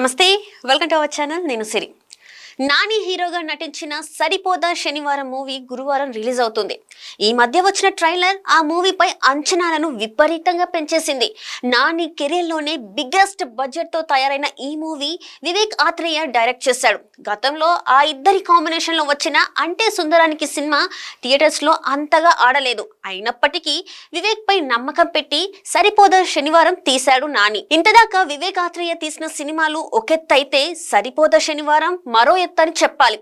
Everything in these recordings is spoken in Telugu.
నమస్తే, వెల్కమ్ టు అవర్ ఛానల్. నేను సిరి. నాని హీరోగా నటించిన సరిపోదా శనివారం మూవీ గురువారం రిలీజ్ అవుతుంది. ఈ మధ్య వచ్చిన ట్రైలర్ ఆ మూవీపై అంచనాలను విపరీతంగా పెంచేసింది. నాని కెరీర్లోనే బిగ్గెస్ట్ బడ్జెట్ తో తయారైన ఈ మూవీ వివేక్ ఆత్రేయ డైరెక్ట్ చేశాడు. గతంలో ఆ ఇద్దరి కాంబినేషన్ లో వచ్చిన అంటే సుందరానికి సినిమా థియేటర్స్ లో అంతగా ఆడలేదు. అయినప్పటికీ వివేక్ పై నమ్మకం పెట్టి సరిపోదా శనివారం తీశాడు నాని. ఇంతదాకా వివేక్ ఆత్రేయ తీసిన సినిమాలు ఒకెత్తైతే సరిపోదా శనివారం మరో ఎత్తని చెప్పాలి.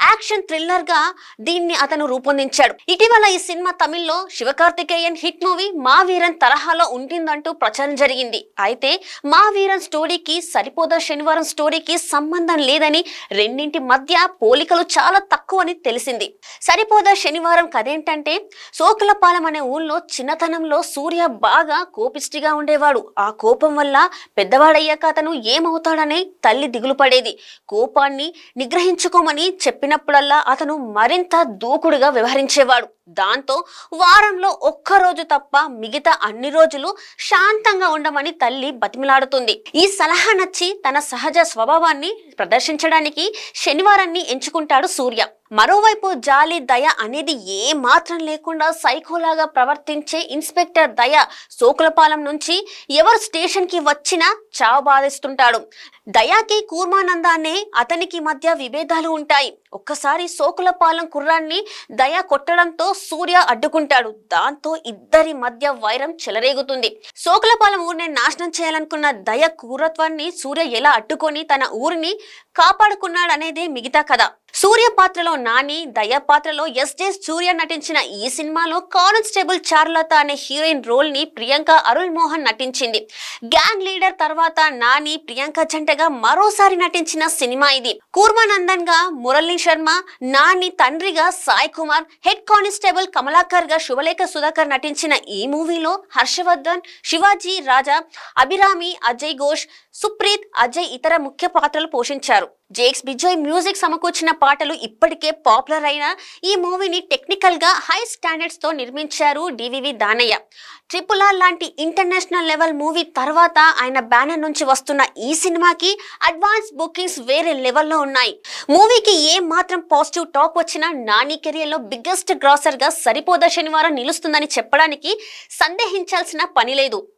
యాక్షన్ థ్రిల్లర్ గా దీన్ని అతను రూపొందించాడు. ఇటీవల ఈ సినిమా తమిళ్లో శివకార్తికేయన్ హిట్ మూవీ మా వీరన్ తరహాలో ఉంటుందంటూ ప్రచారం జరిగింది. అయితే మా వీరన్ స్టోరీకి సరిపోదా శనివారం స్టోరీకి సంబంధం లేదని, రెండింటి మధ్య పోలికలు చాలా తక్కువని తెలిసింది. సరిపోదా శనివారం కథేంటంటే, సోకులపాలెం అనే ఊళ్ళో చిన్నతనంలో సూర్య బాగా కోపిష్టిగా ఉండేవాడు. ఆ కోపం వల్ల పెద్దవాడయ్యాక అతను ఏమవుతాడనే తల్లి దిగులు పడేది. కోపాన్ని నిగ్రహించుకోమని చెప్పినప్పుడల్లా అతను మరింత దూకుడుగా వ్యవహరించేవాడు. దాంతో వారంలో ఒక్కరోజు తప్ప మిగతా అన్ని రోజులు శాంతంగా ఉండమని తల్లి బతిమిలాడుతుంది. ఈ సలహా నచ్చి తన సహజ స్వభావాన్ని ప్రదర్శించడానికి శనివారాన్ని ఎంచుకుంటాడు సూర్య. మరోవైపు జాలి, దయ అనేది ఏ మాత్రం లేకుండా సైకోలాగా ప్రవర్తించే ఇన్స్పెక్టర్ దయ సోకులపాలెం నుంచి ఎవరు స్టేషన్ కి వచ్చినా చావు బాధిస్తుంటాడు. దయాకి కూర్మానంద అనే అతనికి మధ్య విభేదాలు ఉంటాయి. ఒక్కసారి సోకులపాలెం కుర్రాన్ని దయ కొట్టడంతో సూర్య అడ్డుకుంటాడు. దాంతో ఇద్దరి మధ్య వైరం చెలరేగుతుంది. సోకులపాలెం ఊరిని నాశనం చేయాలనుకున్న దయ క్రూరత్వాన్ని సూర్య ఎలా అడ్డుకొని తన ఊరిని కాపాడుకున్నాడనేదే మిగతా కథ. సూర్య పాత్రలో నాని, దయ పాత్రలో ఎస్జే సూర్య నటించిన ఈ సినిమాలో కానిస్టేబుల్ చారులత అనే హీరోయిన్ రోల్ ని ప్రియాంక అరుల్ మోహన్ నటించింది. గ్యాంగ్ లీడర్ తర్వాత నాని, ప్రియాంక జంటగా మరోసారి నటించిన సినిమా ఇది. కూర్మానందన్ గా మురళీ శర్మ, నాని తండ్రిగా సాయి కుమార్, హెడ్ కానిస్టేబుల్ కమలాకర్ గా శుభలేఖ సుధాకర్ నటించిన ఈ మూవీలో హర్షవర్ధన్, శివాజీ రాజా, అభిరామి, అజయ్ ఘోష్, సుప్రీత్, అజయ్ ఇతర ముఖ్య పాత్రలు పోషించారు. జేక్స్ బిజోయ్ మ్యూజిక్ సమకూర్చిన పాటలు ఇప్పటికే పాపులర్ అయిన ఈ మూవీని టెక్నికల్ గా హై స్టాండర్డ్స్ తో నిర్మించారు డివివి దానయ్య. ట్రిపుల్ ఆర్ లాంటి ఇంటర్నేషనల్ లెవెల్ మూవీ తర్వాత ఆయన బ్యానర్ నుంచి వస్తున్న ఈ సినిమాకి అడ్వాన్స్ బుకింగ్స్ వేరే లెవెల్లో ఉన్నాయి. మూవీకి ఏ మాత్రం పాజిటివ్ టాక్ వచ్చినా నాని కెరియర్ లో బిగ్గెస్ట్ గ్రాసర్ గా సరిపోదా శనివారం నిలుస్తుందని చెప్పడానికి సందేహించాల్సిన పని లేదు.